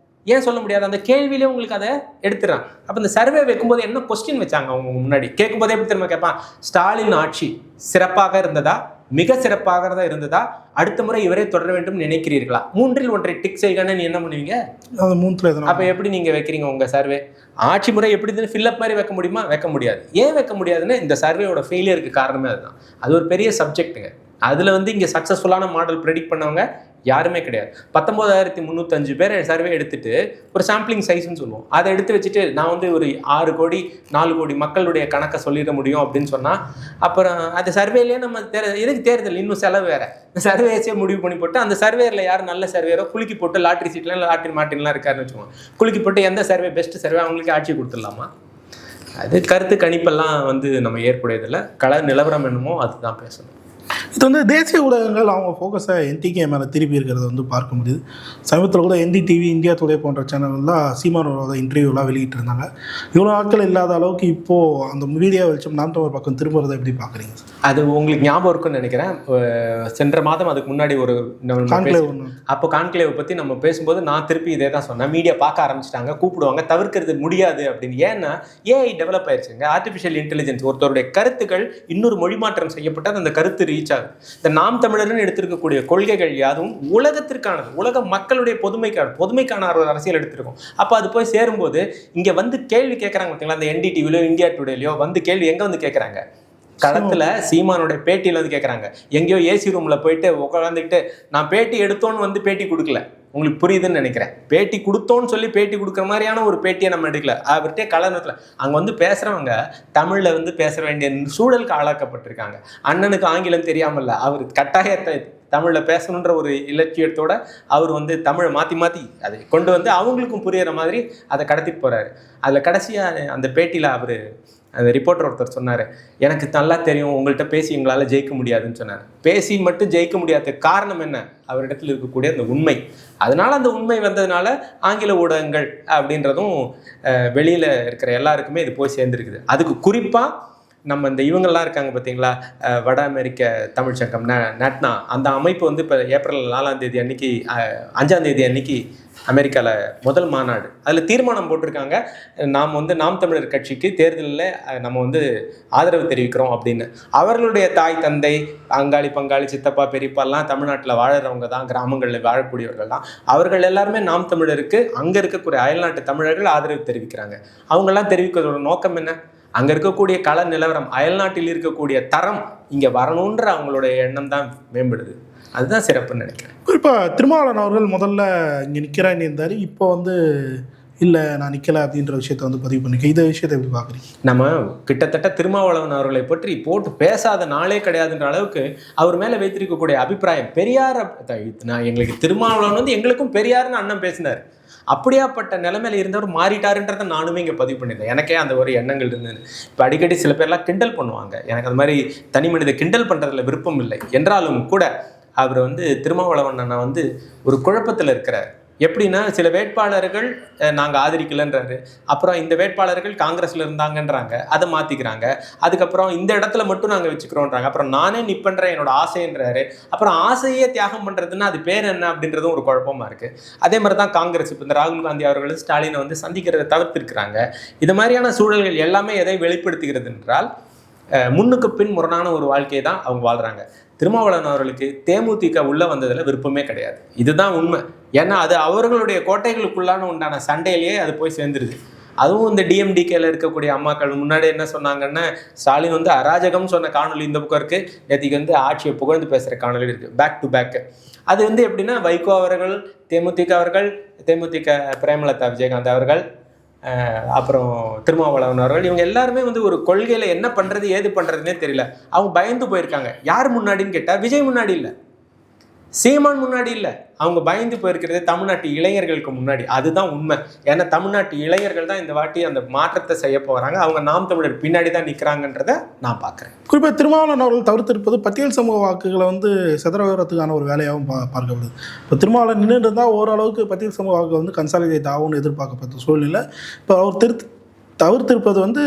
Speaker 2: ஏன் சொல்ல முடியாது? அந்த கேள்வியிலே உங்களுக்கு அதை எடுத்துறான். அப்போ இந்த சர்வே வைக்கும்போது என்ன கொஸ்டின் வச்சாங்க அவங்க முன்னாடி கேட்கும்போதே எப்படி திரும்ப கேட்பான், ஸ்டாலின் ஆட்சி சிறப்பாக இருந்ததா, மிக சிறப்பாக இருந்ததா, அடுத்த முறை இவரே தொடர வேண்டும் நினைக்கிறீர்களா, 3இல் 1 டிக் செய்யணும்னு நீ என்ன பண்ணுவீங்க? அப்போ எப்படி நீங்கள் வைக்கிறீங்க உங்கள் சர்வே? ஆட்சி முறை எப்படி ஃபில்லப் மாதிரி வைக்க முடியுமா? வைக்க முடியாது. ஏன் வைக்க முடியாதுன்னு இந்த சர்வேயோட ஃபெயிலியருக்கு காரணமே அதுதான். அது ஒரு பெரிய சப்ஜெக்ட்டுங்க. அதில் வந்து இங்கே சக்ஸஸ்ஃபுல்லான மாடல் ப்ரெடிக்ட் பண்ணவங்க யாருமே கிடையாது. 19,305 பேர் சர்வே எடுத்துட்டு ஒரு சாம்பிளிங் சைஸ்ன்னு சொல்லுவோம், அதை எடுத்து வச்சுட்டு நான் வந்து ஒரு 6 கோடி 4 கோடி மக்களுடைய கணக்கை சொல்லிட முடியும் அப்படின்னு சொன்னால் அப்புறம் அந்த சர்வேலேயே நம்ம எதுக்கு தேர்தல் இன்னும் செலவு வேறு, சர்வேஸே முடிவு பண்ணி போட்டு அந்த சர்வேரில் யார் நல்ல சர்வேரோ குலுக்கி போட்டு லாட்ரி சீட்லாம் லாட்ரி மாட்டின்லாம் இருக்காருன்னு வச்சுக்கோங்க, குலுக்கி போட்டு எந்த சர்வே பெஸ்ட் சர்வே அவங்களுக்கு ஆட்சி கொடுத்துடலாமா? அது கருத்து கணிப்பெல்லாம் வந்து நம்ம ஏற்புடையதில்லை. கள நிலவரம் என்னமோ அதுதான் பேசணும்.
Speaker 3: இது வந்து தேசிய ஊடகங்கள் அவங்க ஃபோக்கஸை என்டிகே மேலே திருப்பி இருக்கிறத வந்து பார்க்க முடியுது. சமீபத்தில் கூட NDTV, இந்தியா டுடே போன்ற சேனல்லாம் சீமானோட இன்டர்வியூலாம் வெளியிட்டு இருந்தாங்க. இவ்வளோ ஆட்கள் இல்லாத அளவுக்கு இப்போது அந்த மீடியா வெளிச்சம் நாம் தமிழர் பக்கம் திரும்புறதை எப்படி பார்க்குறீங்க?
Speaker 2: அது உங்களுக்கு ஞாபகம் இருக்குன்னு நினைக்கிறேன். சென்ற மாதம் அதுக்கு முன்னாடி ஒரு அப்போ கான்க்ளேவ் பற்றி நம்ம பேசும்போது நான் திருப்பி இதே தான் சொன்னேன். மீடியா பார்க்க ஆரம்பிச்சிட்டாங்க, கூப்பிடுவாங்க, தவிர்க்கிறது முடியாது அப்படின்னு. ஏன்னா ஏஐ டெவலப் ஆயிடுச்சுங்க. ஆர்டிஃபிஷியல் இன்டெலிஜென்ஸ் ஒருத்தருடைய கருத்துக்கள் இன்னொரு மொழிமாற்றம் செய்யப்பட்டால் அந்த கருத்து ரீச் ஆகுது. இந்த நாம் தமிழர்னு எடுத்திருக்கக்கூடிய கொள்கைகள் யாதும் உலகத்திற்கானது, உலக மக்களுடைய பொதுமைக்கான ஒரு அரசியல் எடுத்திருக்கோம். அப்போ அது போய் சேரும்போது இங்கே வந்து கேள்வி கேட்குறாங்க பார்த்தீங்களா, அந்த NDTVலையோ இந்தியா டுடேலையோ வந்து கேள்வி எங்கே வந்து கேட்குறாங்க, களத்துல சீமானுடைய பேட்டியில வந்து கேட்குறாங்க. எங்கேயோ ஏசி ரூம்ல போயிட்டு உட்காந்துக்கிட்டு நான் பேட்டி எடுத்தோன்னு வந்து பேட்டி கொடுக்கல. உங்களுக்கு புரியுதுன்னு நினைக்கிறேன். பேட்டி கொடுத்தோன்னு சொல்லி பேட்டி கொடுக்குற மாதிரியான ஒரு பேட்டியை நம்ம எடுக்கல. அவர்கிட்ட கலனத்தில் அங்கே வந்து பேசுகிறவங்க தமிழில் வந்து பேச வேண்டிய சூழலுக்கு ஆளாக்கப்பட்டிருக்காங்க. அண்ணனுக்கு ஆங்கிலம் தெரியாமல்ல, அவர் கட்டாயத்தை தமிழில் பேசணுன்ற ஒரு இலட்சியத்தோட அவர் வந்து தமிழை மாற்றி அதை கொண்டு வந்து அவங்களுக்கும் புரிகிற மாதிரி அதை கடத்திட்டு போகிறாரு. அதில் கடைசியாக அந்த பேட்டியில் அவர் அந்த ரிப்போர்ட்டர் ஒருத்தர் சொன்னார், எனக்கு நல்லா தெரியும் உங்கள்கிட்ட பேசி எங்களால் ஜெயிக்க முடியாதுன்னு சொன்னார். பேசி மட்டும் ஜெயிக்க முடியாததுக்கு காரணம் என்ன, அவரிடத்தில் இருக்கக்கூடிய அந்த உண்மை. அதனால் அந்த உண்மை வந்ததுனால ஆங்கில ஊடகங்கள் அப்படின்றதும் வெளியில் இருக்கிற எல்லாருக்குமே இது போய் சேர்ந்துருக்குது. அதுக்கு குறிப்பாக நம்ம இந்த இவங்கெல்லாம் இருக்காங்க பார்த்தீங்களா, வட அமெரிக்க தமிழ்ச்சங்கம் நட்னா, அந்த அமைப்பு வந்து இப்போ ஏப்ரல் 4ஆம் தேதி அன்னைக்கு 5ஆம் தேதி அன்னைக்கு அமெரிக்காவில் முதல் மாநாடு, அதில் தீர்மானம் போட்டிருக்காங்க, நாம் வந்து நாம் தமிழர் கட்சிக்கு தேர்தலில் நம்ம வந்து ஆதரவு தெரிவிக்கிறோம் அப்படின்னு. அவர்களுடைய தாய் தந்தை அங்காளி பங்காளி சித்தப்பா பெரியப்பாலாம் தமிழ்நாட்டில் வாழறவங்க தான், கிராமங்களில் வாழக்கூடியவர்கள் தான். அவர்கள் எல்லாருமே நாம் தமிழருக்கு அங்கே இருக்கக்கூடிய அயல்நாட்டு தமிழர்கள் ஆதரவு தெரிவிக்கிறாங்க. அவங்கெல்லாம் தெரிவிக்கிறதோட நோக்கம் என்ன, அங்கே இருக்கக்கூடிய கள நிலவரம், அயல்நாட்டில் இருக்கக்கூடிய தரம் இங்கே வரணுன்ற அவங்களுடைய எண்ணம் தான் மேம்படுது. அதுதான் சிறப்புன்னு நினைக்கிறேன்.
Speaker 3: குறிப்பாக திருமாவளவன் அவர்கள் முதல்ல இங்கே நிற்கிறான்னு இருந்தார், இப்போ வந்து இல்லை நான் நிற்கலை அப்படின்ற விஷயத்தை வந்து பதிவு பண்ணிக்க. இந்த விஷயத்தை எப்படி பார்க்குறீங்க?
Speaker 2: நம்ம கிட்டத்தட்ட திருமாவளவன் அவர்களை பற்றி போட்டு பேசாத நாளே கிடையாதுன்ற அளவுக்கு அவர் மேலே வைத்திருக்கக்கூடிய அபிப்பிராயம், பெரியார் நான் எங்களுக்கு திருமாவளவன் வந்து எங்களுக்கும் பெரியார்னு அண்ணன் பேசினார். அப்படியாப்பட்ட நிலைமையில இருந்தவர் மாறிட்டாருன்றதை நானுமே இங்கே பதிவு பண்ணியிருந்தேன். எனக்கே அந்த ஒரு எண்ணங்கள் இருந்தது. இப்போ அடிக்கடி சில பேர்லாம் கிண்டல் பண்ணுவாங்க, எனக்கு அது மாதிரி தனி மனித கிண்டல் பண்ணுறதுல விருப்பம் இல்லை என்றாலும் கூட அவர் வந்து திருமாவளவன் அண்ணா வந்து ஒரு குழப்பத்தில் இருக்கிறார். எப்படின்னா, சில வேட்பாளர்கள் நாங்கள் ஆதரிக்கலைன்றாரு, அப்புறம் இந்த வேட்பாளர்கள் காங்கிரஸில் இருந்தாங்கன்றாங்க, அதை மாற்றிக்கிறாங்க, அதுக்கப்புறம் இந்த இடத்துல மட்டும் நாங்கள் வச்சுக்கிறோன்றாங்க, அப்புறம் நானே நிற்பேன்றேன் என்னோட ஆசைன்றாரு, அப்புறம் ஆசையே தியாகம் பண்ணுறதுன்னா அது பேர் என்ன அப்படின்றதும் ஒரு குழப்பமாக இருக்குது. அதே மாதிரி தான் காங்கிரஸ் இப்போ இந்த ராகுல் காந்தி அவர்களும் ஸ்டாலினை வந்து சந்திக்கிறதை தவிர்த்திருக்கிறாங்க. இது மாதிரியான சூழல்கள் எல்லாமே எதை வெளிப்படுத்துகிறது என்றால், முன்னுக்கு பின் முரணான ஒரு வாழ்க்கையை தான் அவங்க வாழ்கிறாங்க. திருமாவளவன் அவர்களுக்கு தேமுதிக உள்ளே வந்ததில் விருப்பமே கிடையாது, இதுதான் உண்மை. ஏன்னா அது அவர்களுடைய கோட்டைகளுக்குள்ளான உண்டான சண்டையிலேயே அது போய் சேர்ந்துருது. அதுவும் இந்த டிஎம்டிகேல இருக்கக்கூடிய அம்மாக்கள் முன்னாடி என்ன சொன்னாங்கன்னா, ஸ்டாலின் வந்து அராஜகம்னு சொன்ன காணொலி இந்த பக்கம் இருக்குது, நேற்றுக்கு வந்து ஆட்சியை புகழ்ந்து பேசுகிற காணொலி இருக்குது, பேக் டு பேக்கு. அது வந்து எப்படின்னா, வைகோ அவர்கள், தேமுதிக அவர்கள், தேமுதிக பிரேமலதா விஜயகாந்த் அவர்கள், அப்புறம் திருமாவளவன் அவர்கள், இவங்க எல்லாருமே வந்து ஒரு கொள்கையில் என்ன பண்ணுறது ஏது பண்ணுறதுனே தெரியல. அவங்க பயந்து போயிருக்காங்க. யார் முன்னாடின்னு கேட்டால் விஜய் முன்னாடி இல்லை, சீமான் முன்னாடி இல்லை, அவங்க பயந்து போயிருக்கிறது தமிழ்நாட்டு இளைஞர்களுக்கு முன்னாடி. அதுதான் உண்மை. ஏன்னா தமிழ்நாட்டு இளைஞர்கள் தான் இந்த வாட்டி அந்த மாற்றத்தை செய்ய போகிறாங்க. அவங்க நாம் தமிழர் பின்னாடி தான் நிற்கிறாங்கன்றதை நான் பார்க்குறேன்.
Speaker 3: குறிப்பாக திருமாவளவன் அவர்கள் தவிர்த்திருப்பது பட்டியல் சமூக வாக்குகளை வந்து செதறதுக்கான ஒரு வேலையாகவும் பார்க்கப்படுது. இப்போ திருமாவளவன் நின்று இருந்தால் ஓரளவுக்கு பட்டியல் சமூக வாக்குகள் வந்து கன்சாலிடேட் ஆகும்னு எதிர்பார்க்கப்பட்ட சூழ்நிலை. இப்போ அவர் தவிர்த்திருப்பது வந்து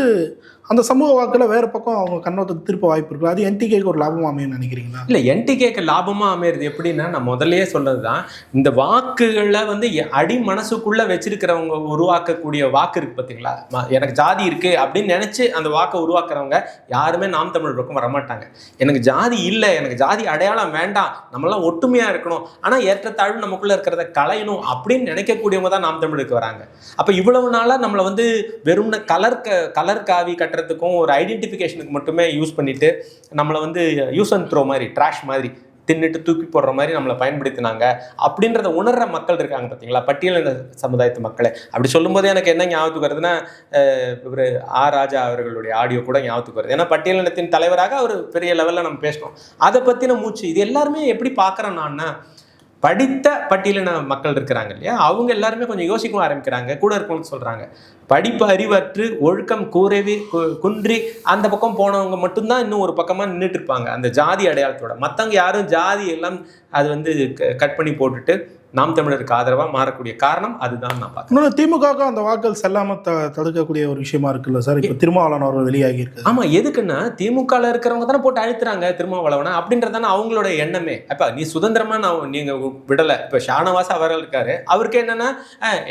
Speaker 3: அந்த சமூக வாக்கில் வேறு பக்கம் அவங்க கண்ணோட்டத்தை திருப்ப வாய்ப்பு இருக்குது. அது என்டிகேக்கு ஒரு லாபமாக அமையும்னு நினைக்கிறீங்களா?
Speaker 2: இல்லை, என்டிகேக்கு லாபமாக அமையிறது எப்படின்னா, நான் முதல்லையே சொன்னது தான், இந்த வாக்குகளை வந்து அடி மனசுக்குள்ளே வச்சிருக்கிறவங்க உருவாக்கக்கூடிய வாக்கு இருக்குது பார்த்தீங்களா, எனக்கு ஜாதி இருக்குது அப்படின்னு நினச்சி அந்த வாக்கை உருவாக்குறவங்க யாருமே நாம் தமிழ் பக்கம் வரமாட்டாங்க. எனக்கு ஜாதி இல்லை, எனக்கு ஜாதி அடையாளம் வேண்டாம், நம்மளாம் ஒற்றுமையாக இருக்கணும், ஆனால் ஏற்றத்தாழ்வு நமக்குள்ளே இருக்கிறத களையணும் அப்படின்னு நினைக்கக்கூடியவங்க தான் நாம் தமிழுக்கு வராங்க. அப்போ இவ்வளவு நாளாக நம்மளை வந்து வெறும் கலர் காவி கட்டுறதுக்கும் ஒரு ஐடென்டிஃபிகேஷனுக்கு மட்டுமே யூஸ் பண்ணிட்டு நம்மளை வந்து யூஸ் அண்ட் த்ரோ மாதிரி, ட்ராஷ் மாதிரி தின்னுட்டு தூக்கி போடுற மாதிரி நம்மளை பயன்படுத்தினாங்க அப்படின்றத உணர்ற மக்கள் இருக்காங்க பார்த்தீங்களா, பட்டியலின சமுதாயத்து மக்களை. அப்படி சொல்லும்போது எனக்கு என்ன ஞாபகத்துக்கு வருதுன்னா, இவர் ராஜா அவர்களுடைய ஆடியோ கூட ஞாபகத்துக்கு வருது. ஏன்னா பட்டியலினத்தின் தலைவராக அவர் பெரிய லெவலில் நம்ம பேசணும், அதை பற்றின மூச்சு. இது எல்லாருமே எப்படி பார்க்குறேன் நான்னா, படித்த பட்டியலின மக்கள் இருக்கிறாங்க இல்லையா, அவங்க எல்லாருமே கொஞ்சம் யோசிக்கவும் ஆரம்பிக்கிறாங்க, கூட இருக்கணும்னு சொல்கிறாங்க. படிப்பு அறிவற்று ஒழுக்கம் குன்றி அந்த பக்கம் போனவங்க மட்டும்தான் இன்னும் ஒரு பக்கமாக நின்றுட்டு இருப்பாங்க அந்த ஜாதி அடையாளத்தோட. மற்றவங்க யாரும் ஜாதி எல்லாம் அது வந்து கட் பண்ணி போட்டுட்டு நாம் தமிழருக்கு ஆதரவாக மாறக்கூடிய காரணம் அதுதான் நான் பார்க்குறேன்.
Speaker 3: இன்னொன்று திமுகவுக்கு அந்த வாக்கள் செல்லாமல் தடுக்கக்கூடிய ஒரு விஷயமா இருக்குல்ல சார், இப்போ திருமாவளவன் அவர்கள் வெளியாகி இருக்கு.
Speaker 2: ஆமாம், எதுக்குன்னா திமுகவில் இருக்கிறவங்க தானே போட்டு அழுத்துறாங்க திருமாவளவனை அப்படின்றதானே அவங்களோட எண்ணமே. இப்போ நீ சுதந்திரமாக நான் நீங்கள் விடலை. இப்போ ஷானவாஸ் அவர்கள் இருக்காரு, அவருக்கு என்னன்னா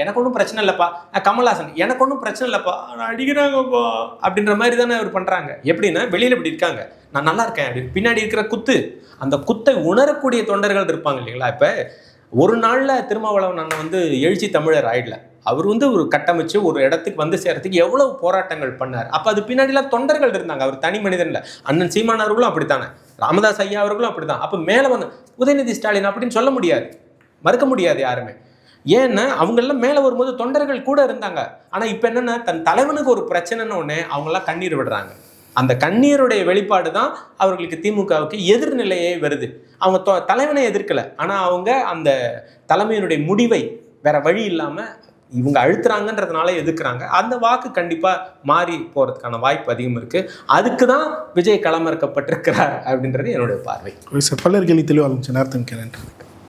Speaker 2: எனக்கு ஒன்றும் பிரச்சனை இல்லைப்பா, கமல்ஹாசன் எனக்கு ஒன்றும் பிரச்சனை இல்லைப்பா, அடிக்கிறாங்கப்பா அப்படின்ற மாதிரி தானே அவர் பண்ணுறாங்க. எப்படின்னா வெளியில் இப்படி இருக்காங்க, நான் நல்லா இருக்கேன் அப்படின்னு, பின்னாடி இருக்கிற குத்து, அந்த குத்தை உணரக்கூடிய தொண்டர்கள் இருப்பாங்க இல்லைங்களா. இப்போ ஒரு நாளில் திருமாவளவன் அண்ணன் வந்து எழுச்சி தமிழர் ஆயிடல. அவர் வந்து ஒரு கட்டமைச்சு ஒரு இடத்துக்கு வந்து சேர்றதுக்கு எவ்வளவு போராட்டங்கள் பண்ணார். அப்போ அது பின்னாடிலாம் தொண்டர்கள் இருந்தாங்க, அவர் தனி மனிதன் இல்லை. அண்ணன் சீமான் அவர்களும் அப்படித்தானே, ராமதாஸ் ஐயா அவர்களும் அப்படித்தான். அப்போ மேலே வந்து உதயநிதி ஸ்டாலின் அப்படின்னு சொல்ல முடியாது, மறுக்க முடியாது யாருமே. ஏன்னா அவங்கெல்லாம் மேலே வரும்போது தொண்டர்கள் கூட இருந்தாங்க. ஆனால் இப்போ என்னென்னா தன் தலைவனுக்கு ஒரு பிரச்சனைன்னு ஒன்று அவங்கெல்லாம் கண்ணீர் விடுறாங்க. அந்த கண்ணீருடைய வெளிப்பாடு தான் அவர்களுக்கு திமுகவுக்கு எதிர்நிலையே வருது. அவங்க தலைவனை எதிர்க்கலை, ஆனால் அவங்க அந்த தலைமையினுடைய முடிவை வேற வழி இல்லாமல் இவங்க அழுத்துறாங்கன்றதுனால எதிர்க்கிறாங்க. அந்த வாக்கு கண்டிப்பாக மாறி போகிறதுக்கான வாய்ப்பு அதிகம் இருக்குது. அதுக்கு தான் விஜய் களமிறக்கப்பட்டிருக்கிறார் அப்படின்றது என்னுடைய பார்வை.
Speaker 3: பல்லர் கேள்வி தெளிவாக நேரத்தின் கேள்வி.